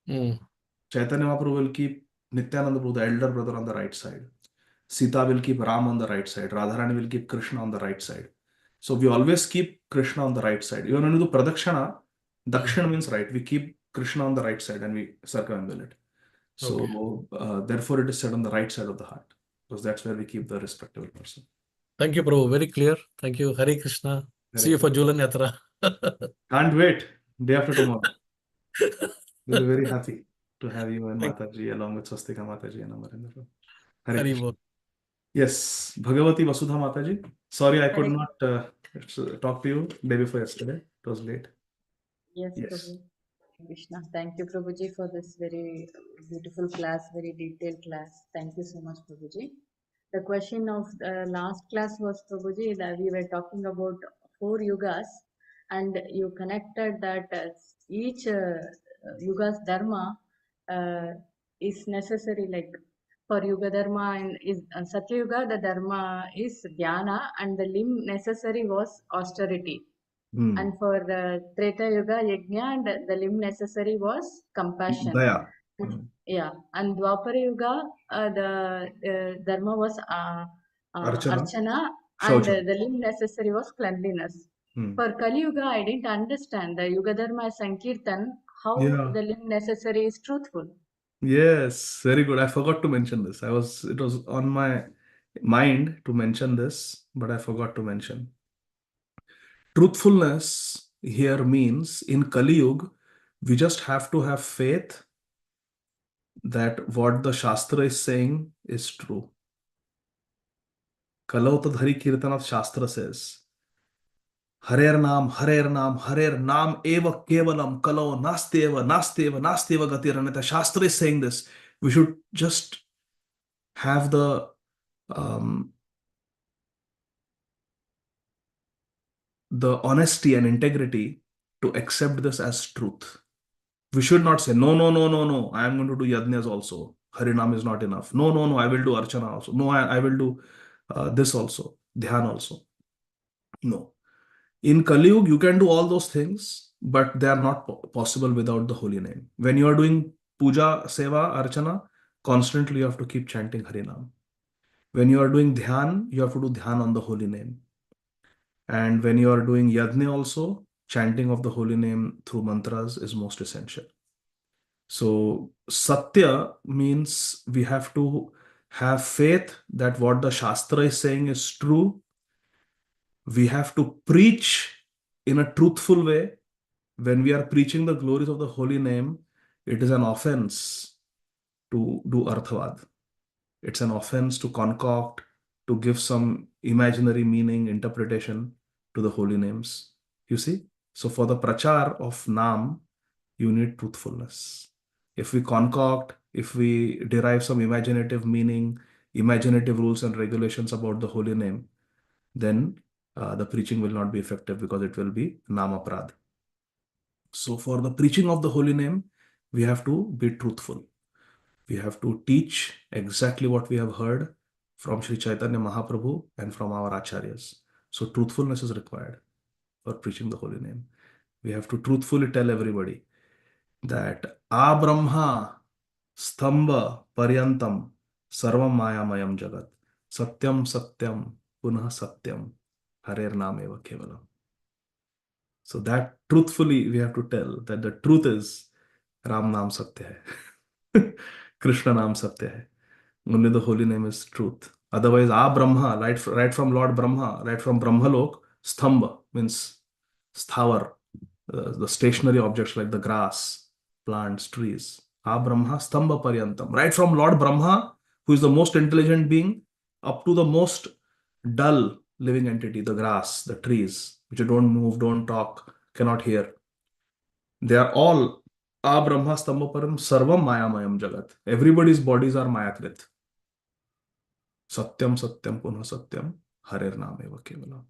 Chaitanya Mahaprabhu will keep Nityananda Prabhu, the elder brother, on the right side. Sita will keep Ram on the right side. Radharani will keep Krishna on the right side. So we always keep Krishna on the right side. Even when we do Pradakshana, Dakshina means right. We keep Krishna on the right side and we circumambulate it. So therefore it is said on the right side of the heart, because that's where we keep the respectable person. Thank you, Prabhu. Very clear. Thank you. Hare Krishna. Hare See you for Julan Yatra. Can't wait. Day after tomorrow. We'll be very happy to have you and Mataji along with Swastika Mataji and Amarendra. Hare Hari Krishna. bol. Yes, Bhagavati Vasudha Mataji. Sorry, I could Hare- not talk to you day before yesterday. It was late. Yes, Yes. Prabhu. Krishna. Thank you, Prabhuji, for this very beautiful class, very detailed class. Thank you so much, Prabhuji. The question of the last class was, Prabhuji, that we were talking about 4 yugas, and you connected that each yuga's dharma is necessary, like for yuga dharma and is Satya Yuga, the dharma is dhyana, and the limb necessary was austerity. And for the Treta Yuga, Yajna, and the limb necessary was compassion. Daya. Yeah, and Dwapara Yuga, the dharma was Archana, and Shaucha. the limb necessary was cleanliness. For Kali Yuga, I didn't understand the Yuga dharma is Sankirtan, how Yeah. the limb necessary is truthful. Yes, very good. I forgot to mention this. It was on my mind to mention this, but I forgot to mention. Truthfulness here means in Kali Yuga, we just have to have faith that what the Shastra is saying is true. Kalautadhari Kirtanath Shastra says, Harer Nam eva kevalam kalau nasteva gatirana. The Shastra is saying this. We should just have um, the honesty and integrity to accept this as truth. We should not say, no, I am going to do yajnas also. Harinam is not enough. No, I will do archana also. No, I will do this also, dhyan also. No. In Kali Yuga, you can do all those things, but they are not possible without the holy name. When you are doing puja, seva, archana, constantly you have to keep chanting Harinam. When you are doing dhyan, you have to do dhyan on the holy name. And when you are doing yajna also, chanting of the holy name through mantras is most essential. So, Satya means we have to have faith that what the Shastra is saying is true. We have to preach in a truthful way. When we are preaching the glories of the holy name, it is an offense to do Arthavad. It's an offense to concoct, to give some imaginary meaning, interpretation to the holy names. You see? So, for the prachar of Nam, you need truthfulness. If we concoct, if we derive some imaginative meaning, imaginative rules and regulations about the holy name, then the preaching will not be effective because it will be namaprad. So for the preaching of the holy name, we have to be truthful. We have to teach exactly what we have heard from Sri Chaitanya Mahaprabhu and from our acharyas. So truthfulness is required for preaching the holy name. We have to truthfully tell everybody that Brahma Stamba Paryantam Sarvam Mayamayam Jagat Satyam Satyam Punah Satyam Harer Nameva Kevalam. So that truthfully we have to tell that the truth is Ram Naam Satya hai. Krishna Naam Satya hai. Only the holy name is truth. Otherwise, Brahma, right from Lord Brahma, right from Brahmalok, Stamba means sthavar, the stationary objects like the grass, plants, trees. Brahma Stamba Paryantam. Right from Lord Brahma, who is the most intelligent being, up to the most dull living entity, the grass, the trees, which don't move, don't talk, cannot hear. They are all Brahma Stamba Param Sarvam Mayamayam Jagat. Everybody's bodies are Mayakrit. Satyam Satyam Punha Satyam Harer Nameva Kevalam.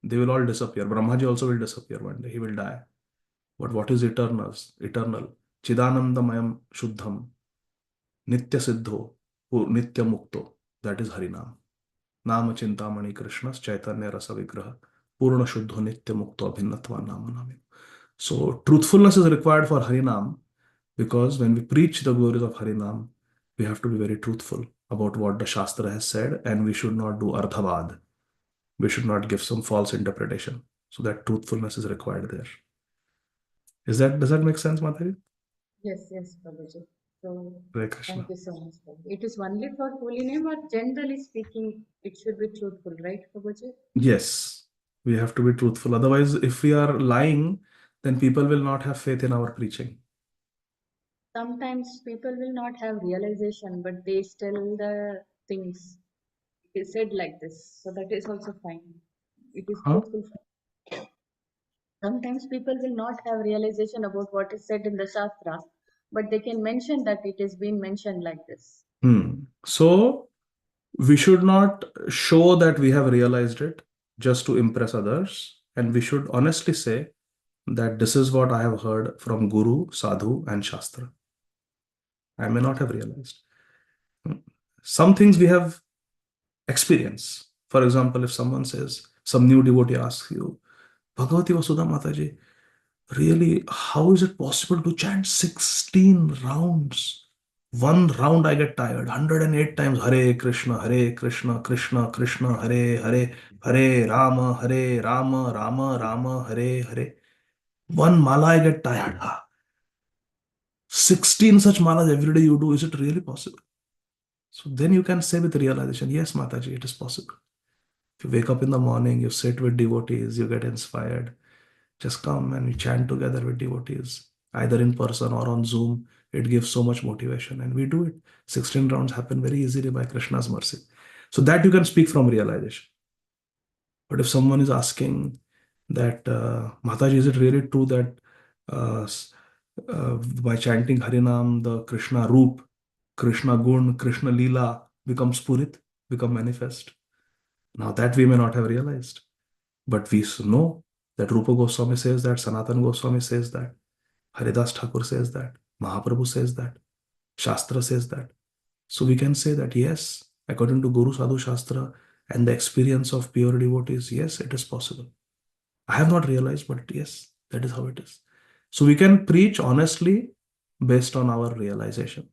They will all disappear. Brahmaji also will disappear one day. He will die. But what is eternal? Chidanandamayam Shuddham. Nitya Siddho. Nitya Mukto. That is Harinam. Nama Chintamani Krishna's Chaitanya Rasa Vigraha. Purna Shuddho Nitya Mukto Abhinnatva Nama Namim. So truthfulness is required for Harinam because when we preach the glories of Harinam, we have to be very truthful about what the Shastra has said and we should not do Ardhavad. We should not give some false interpretation. So that truthfulness is required there. Does that make sense, Mataji? Yes, Prabhuji. So Hare Krishna. thank you so much. Prabhuji. It is only for holy name or generally speaking, it should be truthful, right, Prabhuji? Yes, we have to be truthful. Otherwise, if we are lying, then people will not have faith in our preaching. Sometimes people will not have realization, but they tell the things. It is said like this, so that is also fine. It is Huh? truthful. Sometimes people will not have realization about what is said in the Shastra, but they can mention that it has been mentioned like this. So we should not show that we have realized it just to impress others. And we should honestly say that this is what I have heard from Guru, Sadhu, and Shastra. I may not have realized. Some things we have experienced. For example, if someone says, some new devotee asks you, Bhagavati Vasudha Mataji, really, how is it possible to chant 16 rounds? One round I get tired. 108 times Hare Krishna, Krishna Krishna, Hare Hare, Hare Rama, Rama Rama, Hare Hare. One mala I get tired. 16 such malas every day you do. Is it really possible? So then you can say with realization, yes, Mataji, it is possible. If you wake up in the morning, you sit with devotees, you get inspired, just come and you chant together with devotees, either in person or on Zoom. It gives so much motivation, and we do it. 16 rounds happen very easily by Krishna's mercy. So that you can speak from realization. But if someone is asking that, Mataji, is it really true that by chanting Harinam, the Krishna Roop, Krishna Gun, Krishna Leela becomes Purit, become manifest? Now that we may not have realized, but we know that Rupa Goswami says that, Sanatana Goswami says that, Haridas Thakur says that, Mahaprabhu says that, Shastra says that. So we can say that yes, according to Guru Sadhu Shastra and the experience of pure devotees, yes, it is possible. I have not realized, but yes, that is how it is. So we can preach honestly based on our realization.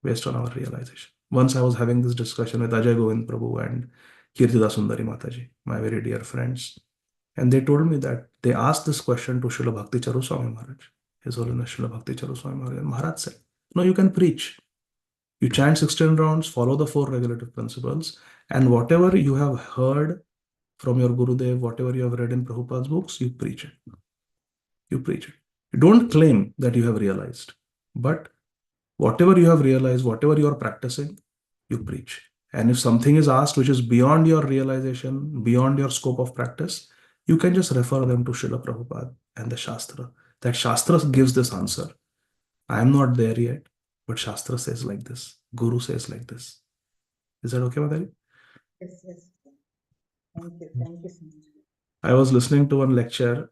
Based on our realization. Once I was having this discussion with Ajay Govind Prabhu and Kirtida Sundari Mataji, my very dear friends. And they told me that they asked this question to Srila Bhakti Charu Swami Maharaj. His Holiness Srila Bhakti Charu Swami Maharaj. And Maharaj said, no, you can preach. You chant 16 rounds, follow the 4 regulative principles, and whatever you have heard from your Gurudev, whatever you have read in Prabhupada's books, you preach it. You preach it. You don't claim that you have realized, but whatever you have realized, whatever you are practicing, you preach. And if something is asked which is beyond your realization, beyond your scope of practice, you can just refer them to Srila Prabhupada and the Shastra. That Shastra gives this answer. I am not there yet, but Shastra says like this. Guru says like this. Is that okay, Mataji? Yes, yes. Thank you. Thank you so much. I was listening to one lecture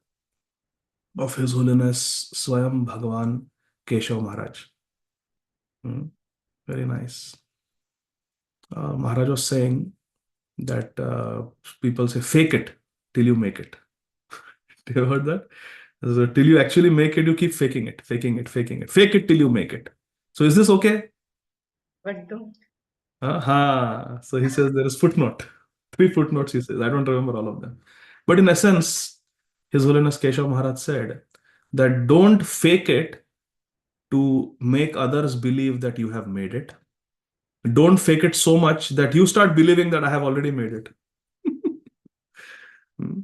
of His Holiness Swayam Bhagavan Keshav Maharaj. Very nice. Maharaj was saying that people say, fake it till you make it. Have you heard that? So till you actually make it, you keep faking it, faking it, faking it. Fake it till you make it. So is this okay? But don't. So he says there is footnote. 3 footnotes he says. I don't remember all of them. But in essence, His Holiness Keshav Maharaj said that don't fake it to make others believe that you have made it. Don't fake it so much that you start believing that I have already made it.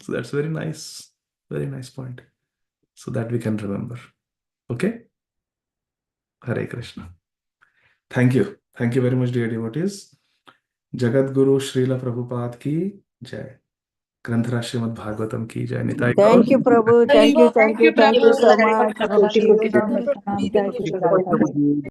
So that's very nice point. So that we can remember. Okay? Hare Krishna. Thank you. Thank you very much, dear devotees. Jagat Guru Srila Prabhupada ki jai. Granthara Srimad Bhagavatam ki jai. Nitai Thank you, Gaur. Prabhu. Thank you so much. Koti koti pranam. Thank you.